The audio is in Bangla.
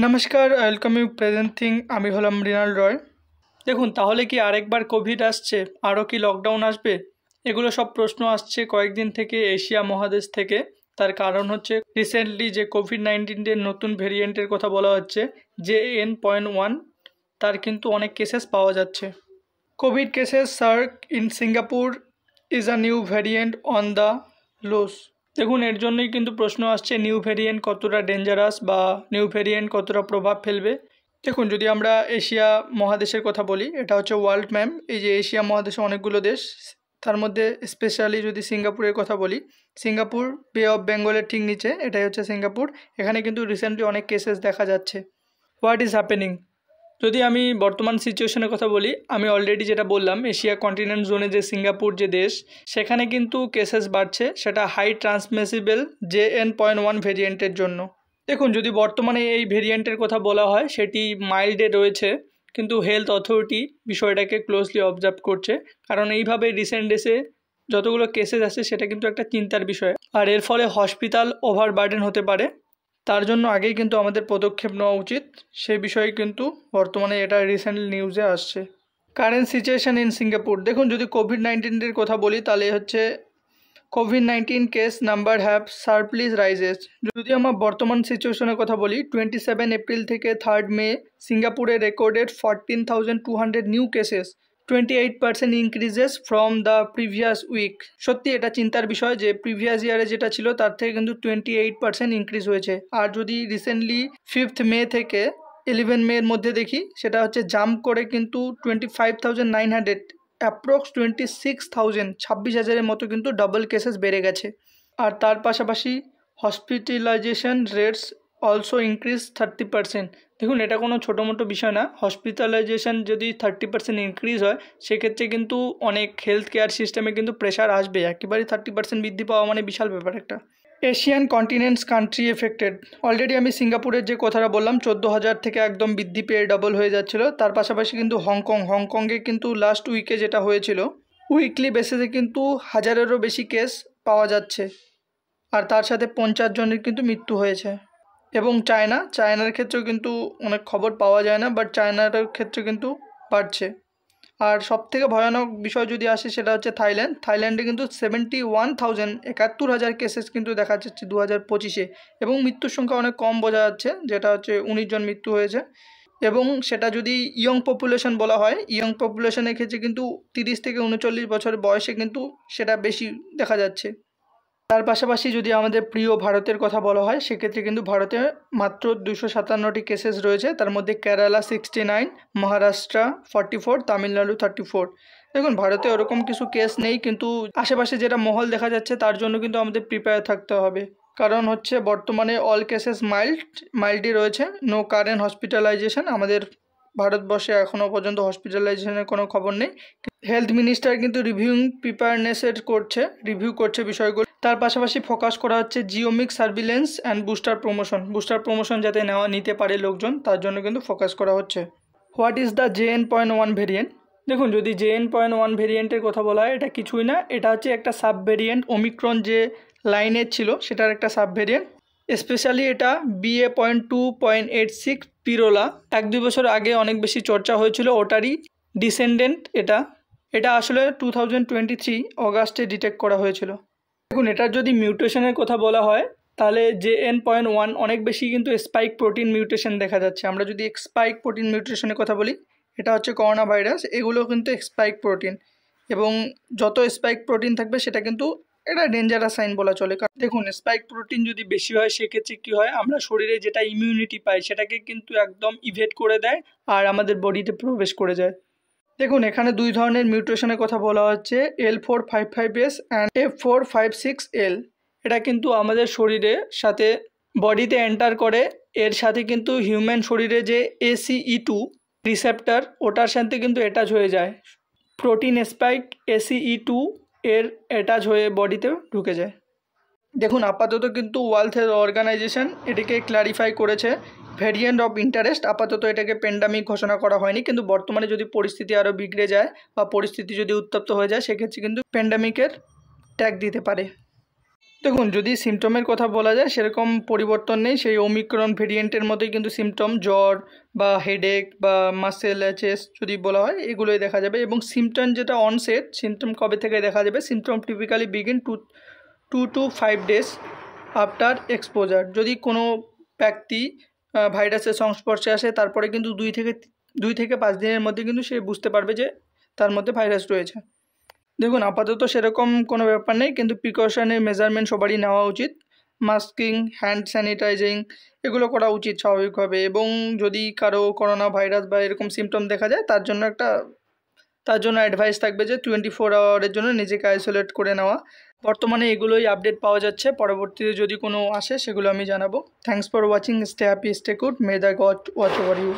নমস্কার, ওয়েলকাম ইউ প্রেজেন্ট থিং। আমি হলাম মৃণাল রয়। দেখুন, তাহলে কি আরেকবার কোভিড আসছে, আরও কি লকডাউন আসবে? এগুলো সব প্রশ্ন আসছে কয়েকদিন থেকে এশিয়া মহাদেশ থেকে। তার কারণ হচ্ছে রিসেন্টলি যে কোভিড-19-এর নতুন ভেরিয়েন্টের কথা বলা হচ্ছে, JN.1, তার কিন্তু অনেক কেসেস পাওয়া যাচ্ছে। Covid cases SAARC in Singapore is a new variant on the lose. দেখুন, এর জন্যই কিন্তু প্রশ্ন আসছে নিউ ভ্যারিয়েন্ট কতটা ডেঞ্জারাস বা নিউ ভ্যারিয়েন্ট কতটা প্রভাব ফেলবে। দেখুন, যদি আমরা এশিয়া মহাদেশের কথা বলি, এটা হচ্ছে ওয়ার্ল্ড ম্যাপ। এই যে এশিয়া মহাদেশে অনেকগুলো দেশ, তার মধ্যে স্পেশালি যদি সিঙ্গাপুরের কথা বলি, সিঙ্গাপুর বে অফ বেঙ্গলের ঠিক নিচে এটাই হচ্ছে সিঙ্গাপুর। এখানে কিন্তু রিসেন্টলি অনেক কেসেস দেখা যাচ্ছে। What is happening? যদি আমি বর্তমান সিচুয়েশনের কথা বলি, আমি অলরেডি যেটা বললাম, এশিয়া কন্টিনেন্ট জোনে যে সিঙ্গাপুর যে দেশ, সেখানে কিন্তু কেসেস বাড়ছে, সেটা হাই ট্রান্সমিসিবল JN.1 ভেরিয়েন্টের জন্য। দেখুন, যদি বর্তমানে এই ভেরিয়েন্টের কথা বলা হয়, সেটি মাইল্ডে রয়েছে, কিন্তু হেলথ অথরিটি বিষয়টাকে ক্লোজলি অবজার্ভ করছে, কারণ এইভাবে রিসেন্ট ডেসে যতগুলো কেসেস আছে সেটা কিন্তু একটা চিন্তার বিষয়, আর এর ফলে হসপিটাল ওভারবার্ডেন হতে পারে। তার জন্য আগেই কিন্তু আমাদের পদক্ষেপ নেওয়া উচিত। সে বিষয়ে কিন্তু বর্তমানে এটা রিসেন্ট নিউজে আসছে। Current situation in Singapore. দেখুন, যদি কোভিড-19-এর কথা বলি, তাহলে হচ্ছে COVID-19 case number have sharply rises. যদি আমার বর্তমান সিচুয়েশনের কথা বলি, 27 এপ্রিল থেকে 3 মে সিঙ্গাপুরে recorded 14,200 new cases, 28% increases from the previous week. সত্যি এটা চিন্তার বিষয় যে প্রিভিয়াস ইয়ারে যেটা ছিল তার থেকে কিন্তু 28% ইনক্রিজ হয়েছে। আর যদি রিসেন্টলি 5 মে থেকে 11 মের মধ্যে দেখি, সেটা হচ্ছে জাম্প করে কিন্তু 25,900, অ্যাপ্রক্স 26,000, 26,000-এর মতো কিন্তু ডাবল কেসেস বেড়ে গেছে। আর তার পাশাপাশি হসপিটালাইজেশন রেটস অলসো ইনক্রিজ 30%। দেখুন, এটা কোনো ছোটো মোটো বিষয় না। হসপিটালাইজেশন যদি 30% ইনক্রিজ হয়, সেক্ষেত্রে কিন্তু অনেক হেলথ কেয়ার সিস্টেমে কিন্তু প্রেশার আসবে। একেবারেই 30% বৃদ্ধি পাওয়া মানে বিশাল ব্যাপার একটা। Asian continents country affected. Already আমি সিঙ্গাপুরের যে কথাটা বললাম, 14,000 থেকে একদম বৃদ্ধি পেয়ে ডবল হয়ে যাচ্ছিলো। তার পাশাপাশি কিন্তু হংকংয়ে কিন্তু লাস্ট উইকে যেটা হয়েছিল, উইকলি বেসিসে কিন্তু 1000-এরও বেশি কেস পাওয়া যাচ্ছে, আর তার সাথে 50 জনের কিন্তু মৃত্যু হয়েছে। এবং চায়নার ক্ষেত্রেও কিন্তু অনেক খবর পাওয়া যায় না, বাট চায়নার ক্ষেত্রে কিন্তু বাড়ছে। আর সবথেকে ভয়ানক বিষয় যদি আসে, সেটা হচ্ছে থাইল্যান্ডে কিন্তু 71,000 কেসেস কিন্তু দেখা যাচ্ছে 2025-এ, এবং মৃত্যুর সংখ্যা অনেক কম বোঝা যাচ্ছে, যেটা হচ্ছে 19 জন মৃত্যু হয়েছে। এবং সেটা যদি ইয়ং পপুলেশন বলা হয়, ইয়ং পপুলেশনের ক্ষেত্রে কিন্তু 30 থেকে 39 বছর বয়সে কিন্তু সেটা বেশি দেখা যাচ্ছে। তার পাশাপাশি যদি আমাদের প্রিয় ভারতের কথা বলা হয়, সেক্ষেত্রে কিন্তু ভারতে মাত্র 257টি কেসেস রয়েছে। তার মধ্যে কেরালা 69, মহারাষ্ট্র 44, তামিলনাড়ু 34। দেখুন, ভারতে ওরকম কিছু কেস নেই, কিন্তু আশেপাশে যেটা মহল দেখা যাচ্ছে তার জন্য কিন্তু আমাদের প্রিপেয়ার থাকতে হবে। কারণ হচ্ছে বর্তমানে অল কেসেস মাইল্ডই রয়েছে, নো কারেন্ট হসপিটালাইজেশন। আমাদের ভারতবর্ষে এখনও পর্যন্ত হসপিটালাইজেশনের কোনো খবর নেই। হেলথ মিনিস্টার কিন্তু রিভিউ করছে বিষয়গুলো। তার পাশাপাশি ফোকাস করা হচ্ছে জিওমিক সার্ভিলেন্স অ্যান্ড বুস্টার প্রমোশন যাতে নিতে পারে লোকজন, তার জন্য কিন্তু ফোকাস করা হচ্ছে। What is the JN.1 variant? দেখুন, যদি JN.1 ভেরিয়েন্টের কথা বলা হয়, এটা কিছুই না, এটা হচ্ছে একটা সাব ভেরিয়েন্ট। ওমিক্রন যে লাইনের ছিল সেটার একটা সাব ভেরিয়েন্ট। স্পেশালি এটা BA.2.86 পিরোলা 1-2 বছর আগে অনেক বেশি চর্চা হয়েছিল, ওটারই ডিসেন্ডেন্ট এটা আসলে 2023 অগাস্টে ডিটেক্ট করা হয়েছিল। দেখুন, এটার যদি মিউটেশনের কথা বলা হয়, তাহলে JN.1 অনেক বেশি কিন্তু স্পাইক প্রোটিন মিউটেশন দেখা যাচ্ছে। আমরা যদি স্পাইক প্রোটিন মিউটেশনের কথা বলি, এটা হচ্ছে করোনা ভাইরাস, এগুলো কিন্তু স্পাইক প্রোটিন, এবং যত স্পাইক প্রোটিন থাকবে সেটা কিন্তু এটা ডেঞ্জারাস সাইন বলা চলে। কারণ দেখুন, স্পাইক প্রোটিন যদি বেশি হয়, সেক্ষেত্রে কী হয়, আমরা শরীরে যেটা ইমিউনিটি পাই সেটাকে কিন্তু একদম ইভেট করে দেয়, আর আমাদের বডিতে প্রবেশ করে যায়। দেখুন, এখানে 2 ধরনের মিউটেশনের কথা বলা হচ্ছে, L455S অ্যান্ড F456L। এটা কিন্তু আমাদের শরীরের সাথে বডিতে এন্টার করে, এর সাথে কিন্তু হিউম্যান শরীরে যে ACE2 রিসেপ্টার, ওটার সাথে কিন্তু অ্যাটাচ হয়ে যায়। প্রোটিন স্পাইক ACE2 এর অ্যাটাচ হয়ে বডিতে ঢুকে যায়। দেখুন, আপাতত কিন্তু ওয়ার্ল্ড হেলথ অর্গানাইজেশন এটাকে ক্ল্যারিফাই করেছে ভ্যারিয়েন্ট অফ ইন্টারেস্ট। আপাতত এটাকে প্যান্ডামিক ঘোষণা করা হয়নি, কিন্তু বর্তমানে যদি পরিস্থিতি আরও বিগড়ে যায় বা পরিস্থিতি যদি উত্তপ্ত হয়ে যায়, সেক্ষেত্রে কিন্তু প্যান্ডামিকের ট্যাগ দিতে পারে। দেখুন, যদি সিমটমের কথা বলা যায় সেরকম পরিবর্তন নেই, সেই ওমিক্রন ভেরিয়েন্টের মতোই কিন্তু সিমটম, জ্বর বা হেডেক বা মাসেল চেস্ট যদি বলা হয় এগুলোই দেখা যাবে। এবং সিমটম যেটা অনসেট, সিমটম কবে থেকে দেখা যাবে, symptom typically begin 2 to 5 days after exposure. যদি কোনো ব্যক্তি ভাইরাসের সংস্পর্শে আসে তারপরে কিন্তু 2 থেকে 5 দিনের মধ্যে কিন্তু সে বুঝতে পারবে যে তার মধ্যে ভাইরাস রয়েছে। দেখুন, আপাতত সেরকম কোনো ব্যাপার নেই, কিন্তু প্রিকশনের মেজারমেন্ট সবারই নেওয়া উচিত। মাস্কিং, হ্যান্ড স্যানিটাইজিং এগুলো করা উচিত স্বাভাবিকভাবে। এবং যদি কারো করোনা ভাইরাস বা এরকম সিমটম দেখা যায় তার জন্য অ্যাডভাইস থাকবে যে 24 আওয়ারের জন্য নিজেকে আইসোলেট করে নেওয়া। বর্তমানে এগুলোই আপডেট পাওয়া যাচ্ছে, পরবর্তীতে যদি কোনো আসে সেগুলো আমি জানাবো। Thanks for watching, stay happy, stay good, may the god watch over you.